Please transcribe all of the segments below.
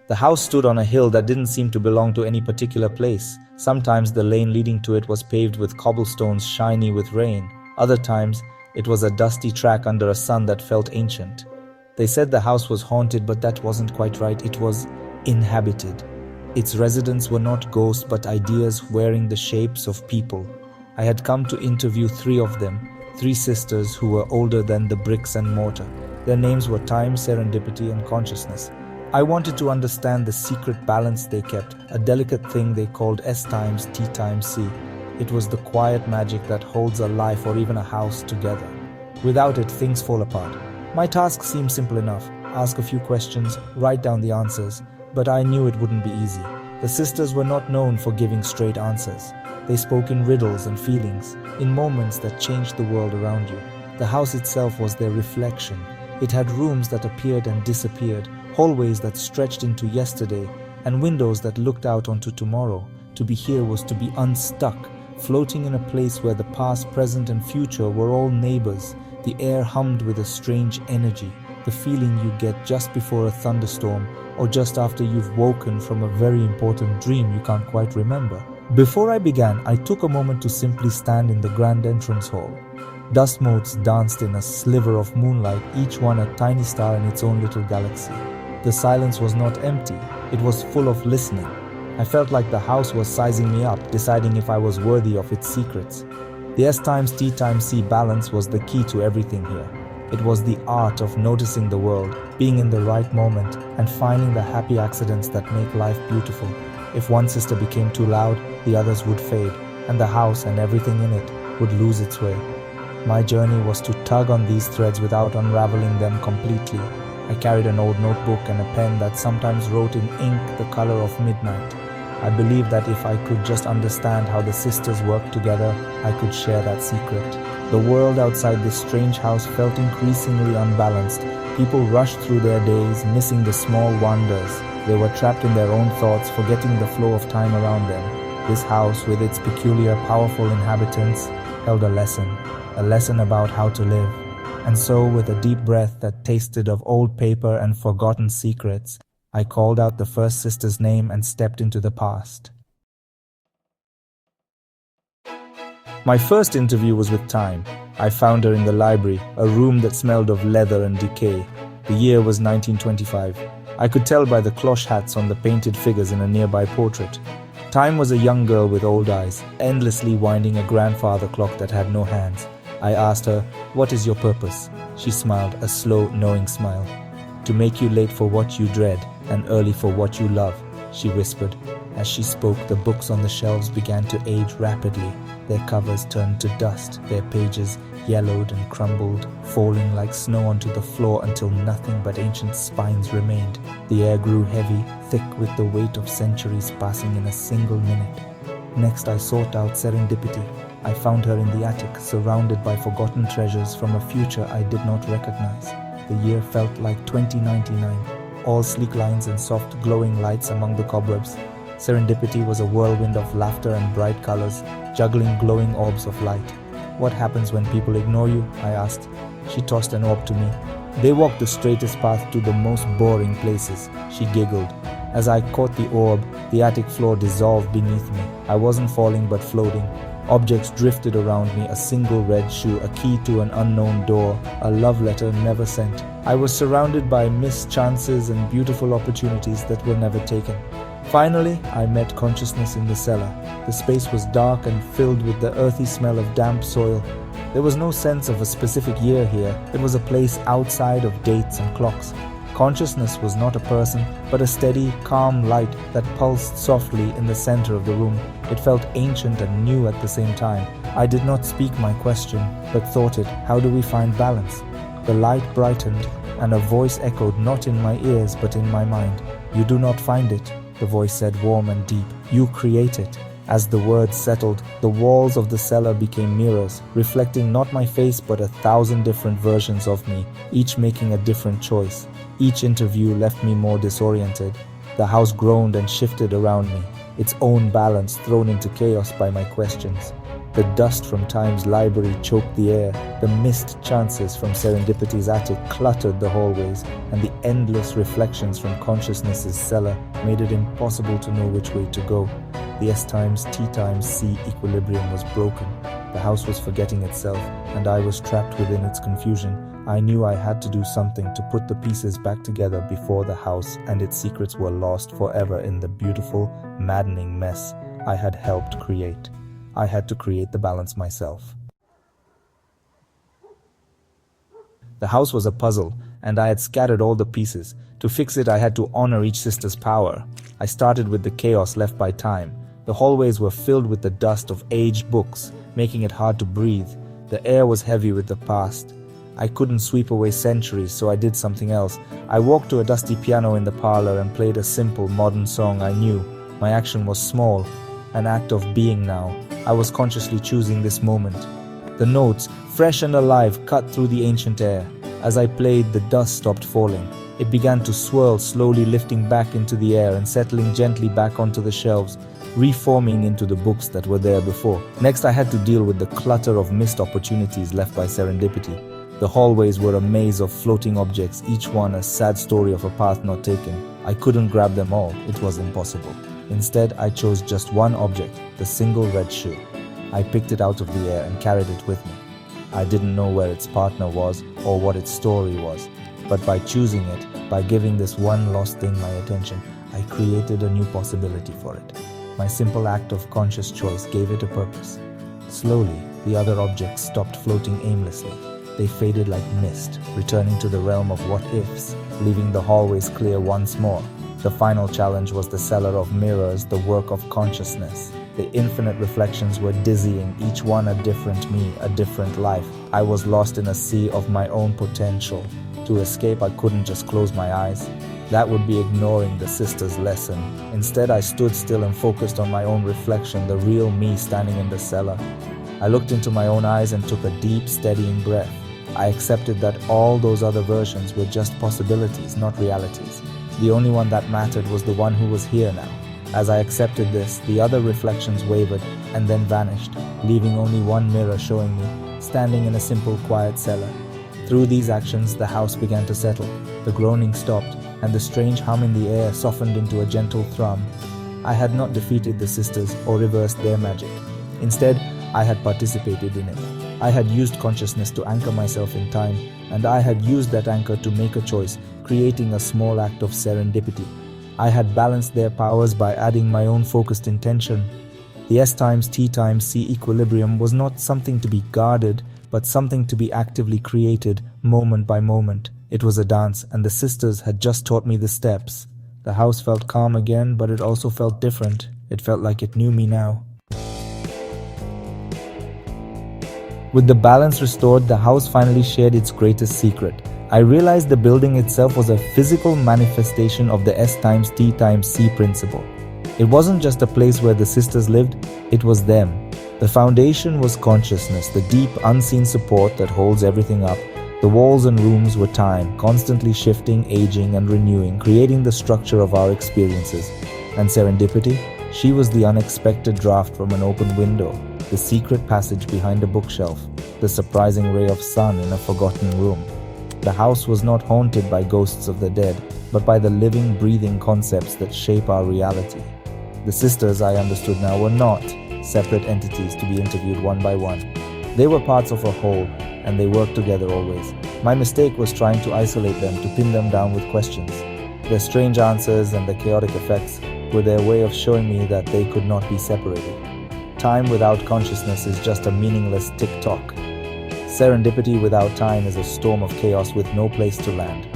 The house stood on a hill that didn't seem to belong to any particular place. Sometimes the lane leading to it was paved with cobblestones shiny with rain. Other times, it was a dusty track under a sun that felt ancient. They said the house was haunted, but that wasn't quite right. It was inhabited. Its residents were not ghosts, but ideas wearing the shapes of people. I had come to interview 3 of them, 3 sisters who were older than the bricks and mortar. Their names were Time, Serendipity, and Consciousness. I wanted to understand the secret balance they kept, a delicate thing they called S times T times C. It was the quiet magic that holds a life or even a house together. Without it, things fall apart. My task seemed simple enough. Ask a few questions, write down the answers. But I knew it wouldn't be easy. The sisters were not known for giving straight answers. They spoke in riddles and feelings, in moments that changed the world around you. The house itself was their reflection. It had rooms that appeared and disappeared, hallways that stretched into yesterday, and windows that looked out onto tomorrow. To be here was to be unstuck, floating in a place where the past, present, and future were all neighbors. The air hummed with a strange energy, the feeling you get just before a thunderstorm, or just after you've woken from a very important dream you can't quite remember. Before I began, I took a moment to simply stand in the grand entrance hall. Dust motes danced in a sliver of moonlight, each one a tiny star in its own little galaxy. The silence was not empty, it was full of listening. I felt like the house was sizing me up, deciding if I was worthy of its secrets. The S times T times C balance was the key to everything here. It was the art of noticing the world, being in the right moment, and finding the happy accidents that make life beautiful. If one sister became too loud, the others would fade, and the house and everything in it would lose its way. My journey was to tug on these threads without unraveling them completely. I carried an old notebook and a pen that sometimes wrote in ink the color of midnight. I believed that if I could just understand how the sisters worked together, I could share that secret. The world outside this strange house felt increasingly unbalanced. People rushed through their days, missing the small wonders. They were trapped in their own thoughts, forgetting the flow of time around them. This house, with its peculiar, powerful inhabitants, held a lesson about how to live. And so, with a deep breath that tasted of old paper and forgotten secrets, I called out the first sister's name and stepped into the past. My first interview was with Time. I found her in the library, a room that smelled of leather and decay. The year was 1925. I could tell by the cloche hats on the painted figures in a nearby portrait. Time was a young girl with old eyes, endlessly winding a grandfather clock that had no hands. I asked her, "What is your purpose?" She smiled, a slow, knowing smile. "To make you late for what you dread and early for what you love," she whispered. As she spoke, the books on the shelves began to age rapidly. Their covers turned to dust, their pages yellowed and crumbled, falling like snow onto the floor until nothing but ancient spines remained. The air grew heavy, thick with the weight of centuries passing in a single minute. Next, I sought out Serendipity. I found her in the attic, surrounded by forgotten treasures from a future I did not recognize. The year felt like 2099, all sleek lines and soft glowing lights among the cobwebs. Serendipity was a whirlwind of laughter and bright colors, juggling glowing orbs of light. "What happens when people ignore you?" I asked. She tossed an orb to me. "They walk the straightest path to the most boring places," she giggled. As I caught the orb, the attic floor dissolved beneath me. I wasn't falling but floating. Objects drifted around me, a single red shoe, a key to an unknown door, a love letter never sent. I was surrounded by missed chances and beautiful opportunities that were never taken. Finally, I met Consciousness in the cellar. The space was dark and filled with the earthy smell of damp soil. There was no sense of a specific year here. It was a place outside of dates and clocks. Consciousness was not a person, but a steady, calm light that pulsed softly in the center of the room. It felt ancient and new at the same time. I did not speak my question, but thought it, "How do we find balance?" The light brightened, and a voice echoed not in my ears but in my mind. "You do not find it," the voice said, warm and deep. "You create it." As the words settled, the walls of the cellar became mirrors, reflecting not my face but 1,000 different versions of me, each making a different choice. Each interview left me more disoriented. The house groaned and shifted around me, its own balance thrown into chaos by my questions. The dust from Time's library choked the air, the missed chances from Serendipity's attic cluttered the hallways, and the endless reflections from consciousness's cellar made it impossible to know which way to go. The S times T times C equilibrium was broken. The house was forgetting itself, and I was trapped within its confusion. I knew I had to do something to put the pieces back together before the house and its secrets were lost forever in the beautiful, maddening mess I had helped create. I had to create the balance myself. The house was a puzzle, and I had scattered all the pieces. To fix it, I had to honor each sister's power. I started with the chaos left by time. The hallways were filled with the dust of aged books, making it hard to breathe. The air was heavy with the past. I couldn't sweep away centuries, so I did something else. I walked to a dusty piano in the parlor and played a simple, modern song I knew. My action was small, an act of being now. I was consciously choosing this moment. The notes, fresh and alive, cut through the ancient air. As I played, the dust stopped falling. It began to swirl, slowly lifting back into the air and settling gently back onto the shelves, reforming into the books that were there before. Next, I had to deal with the clutter of missed opportunities left by serendipity. The hallways were a maze of floating objects, each one a sad story of a path not taken. I couldn't grab them all, it was impossible. Instead, I chose just one object, the single red shoe. I picked it out of the air and carried it with me. I didn't know where its partner was or what its story was, but by choosing it, by giving this one lost thing my attention, I created a new possibility for it. My simple act of conscious choice gave it a purpose. Slowly, the other objects stopped floating aimlessly. They faded like mist, returning to the realm of what-ifs, leaving the hallways clear once more. The final challenge was the cellar of mirrors, the work of consciousness. The infinite reflections were dizzying, each one a different me, a different life. I was lost in a sea of my own potential. To escape, I couldn't just close my eyes. That would be ignoring the sister's lesson. Instead, I stood still and focused on my own reflection, the real me standing in the cellar. I looked into my own eyes and took a deep, steadying breath. I accepted that all those other versions were just possibilities, not realities. The only one that mattered was the one who was here now. As I accepted this, the other reflections wavered and then vanished, leaving only one mirror showing me, standing in a simple, quiet cellar. Through these actions, the house began to settle. The groaning stopped, and the strange hum in the air softened into a gentle thrum. I had not defeated the sisters or reversed their magic. Instead, I had participated in it. I had used consciousness to anchor myself in time, and I had used that anchor to make a choice, creating a small act of serendipity. I had balanced their powers by adding my own focused intention. The S times T times C equilibrium was not something to be guarded, but something to be actively created, moment by moment. It was a dance, and the sisters had just taught me the steps. The house felt calm again, but it also felt different. It felt like it knew me now. With the balance restored, the house finally shared its greatest secret. I realized the building itself was a physical manifestation of the S times T times C principle. It wasn't just a place where the sisters lived, it was them. The foundation was consciousness, the deep, unseen support that holds everything up. The walls and rooms were time, constantly shifting, aging, and renewing, creating the structure of our experiences. And serendipity? She was the unexpected draft from an open window, the secret passage behind a bookshelf, the surprising ray of sun in a forgotten room. The house was not haunted by ghosts of the dead, but by the living, breathing concepts that shape our reality. The sisters, I understood now, were not separate entities to be interviewed one by one. They were parts of a whole, and they worked together always. My mistake was trying to isolate them, to pin them down with questions. Their strange answers and the chaotic effects were their way of showing me that they could not be separated. Time without consciousness is just a meaningless tick-tock. Serendipity without time is a storm of chaos with no place to land.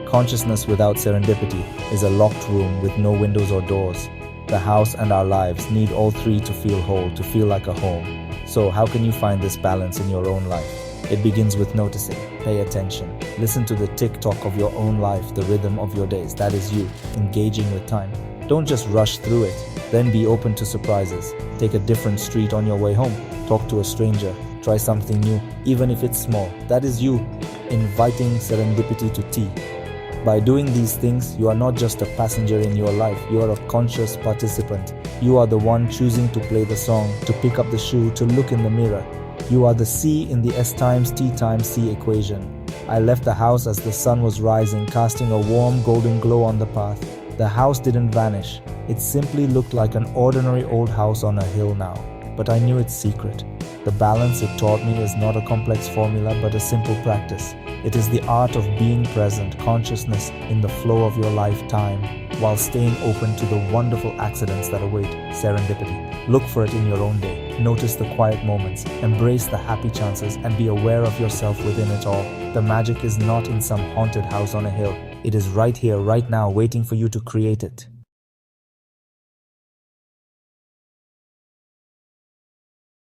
Consciousness without serendipity is a locked room with no windows or doors. The house and our lives need all three to feel whole, to feel like a home. So how can you find this balance in your own life? It begins with noticing. Pay attention. Listen to the tick-tock of your own life, the rhythm of your days. That is you, engaging with time. Don't just rush through it. Then be open to surprises. Take a different street on your way home. Talk to a stranger. Try something new, even if it's small. That is you, inviting serendipity to tea. By doing these things, you are not just a passenger in your life, you are a conscious participant. You are the one choosing to play the song, to pick up the shoe, to look in the mirror. You are the C in the S times T times C equation. I left the house as the sun was rising, casting a warm golden glow on the path. The house didn't vanish. It simply looked like an ordinary old house on a hill now. But I knew its secret. The balance it taught me is not a complex formula but a simple practice. It is the art of being present, consciousness in the flow of your lifetime, while staying open to the wonderful accidents that await, serendipity. Look for it in your own day. Notice the quiet moments, embrace the happy chances, and be aware of yourself within it all. The magic is not in some haunted house on a hill. It is right here, right now, waiting for you to create it.